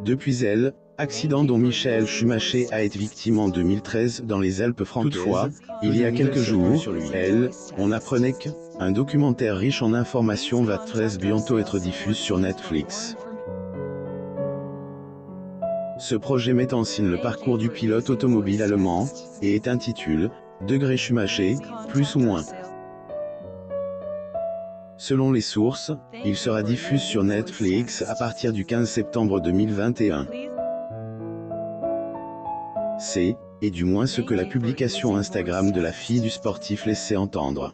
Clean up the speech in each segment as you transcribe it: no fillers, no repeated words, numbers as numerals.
Depuis elle, accident dont Michael Schumacher a été victime en 2013 dans les Alpes franquaises. Toutefois, il y a quelques jours, on apprenait qu'un documentaire riche en informations va très bientôt être diffusé sur Netflix. Ce projet met en scène le parcours du pilote automobile allemand, et est intitulé « Degré Schumacher, plus ou moins ». Selon les sources, il sera diffusé sur Netflix à partir du 15 septembre 2021. C'est, et du moins ce que la publication Instagram de la fille du sportif laissait entendre.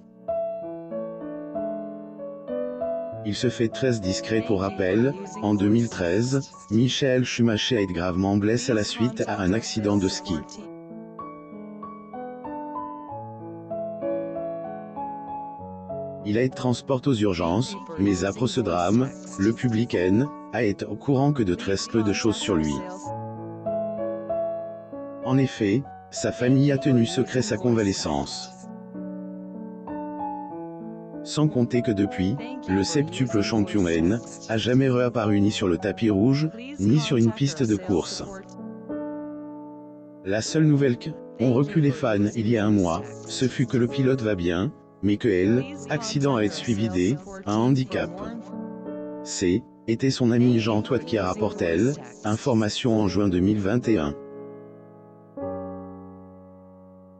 Il se fait très discret pour rappel, en 2013, Michael Schumacher a été gravement blessé à la suite à un accident de ski. Il a été transporté aux urgences, mais après ce drame, le public a été au courant que de très peu de choses sur lui. En effet, sa famille a tenu secret sa convalescence. Sans compter que depuis, le septuple champion a jamais réapparu ni sur le tapis rouge, ni sur une piste de course. La seule nouvelle qu'ont reçue les fans il y a un mois, ce fut que le pilote va bien, mais que l'accident a été suivi d'un handicap. Était son ami Jean Todt qui a rapporté information en juin 2021.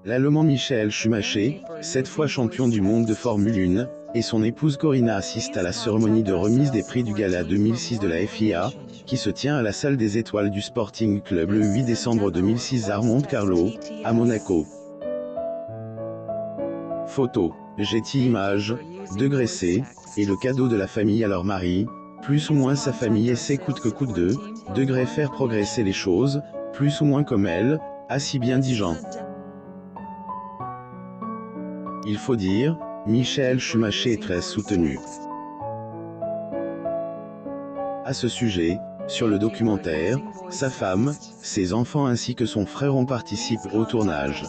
L'Allemand Michael Schumacher, 7 fois champion du monde de Formule 1, et son épouse Corinna assistent à la cérémonie de remise des prix du Gala 2006 de la FIA, qui se tient à la salle des Étoiles du Sporting Club le 8 décembre 2006 à Monte Carlo, à Monaco. Photo, Getty Images, Degré C, et le cadeau de la famille à leur mari, plus ou moins sa famille essaie coûte que coûte de degré faire progresser les choses, plus ou moins comme elle, a si bien dit Jean. Il faut dire, Michael Schumacher est très soutenu. À ce sujet, sur le documentaire, sa femme, ses enfants ainsi que son frère ont participé au tournage.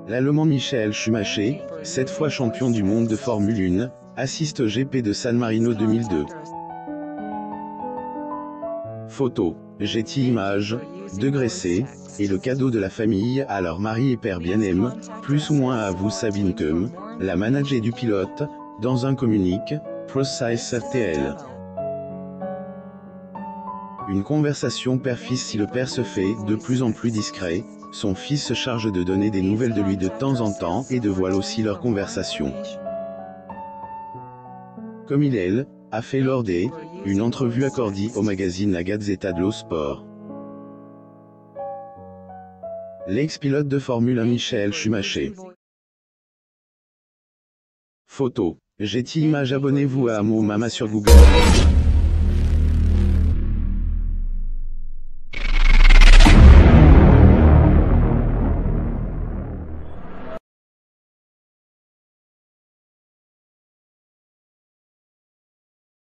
L'Allemand Michael Schumacher, 7 fois champion du monde de Formule 1, assiste au GP de San Marino 2002. Photo, Getty Images, Degré C, et le cadeau de la famille à leur mari et père bien-aimé, plus ou moins avoue Sabine Keum, la manager du pilote, dans un communiqué, Process RTL. Une conversation père-fils. Si le père se fait de plus en plus discret, son fils se charge de donner des nouvelles de lui de temps en temps et de voiler aussi leur conversation. Comme il a fait lors d'une entrevue accordée au magazine La Gazzetta dello Sport. L'ex-pilote de Formule 1 Michael Schumacher. Photo, Getty Images. Abonnez-vous à Amo Mama sur Google.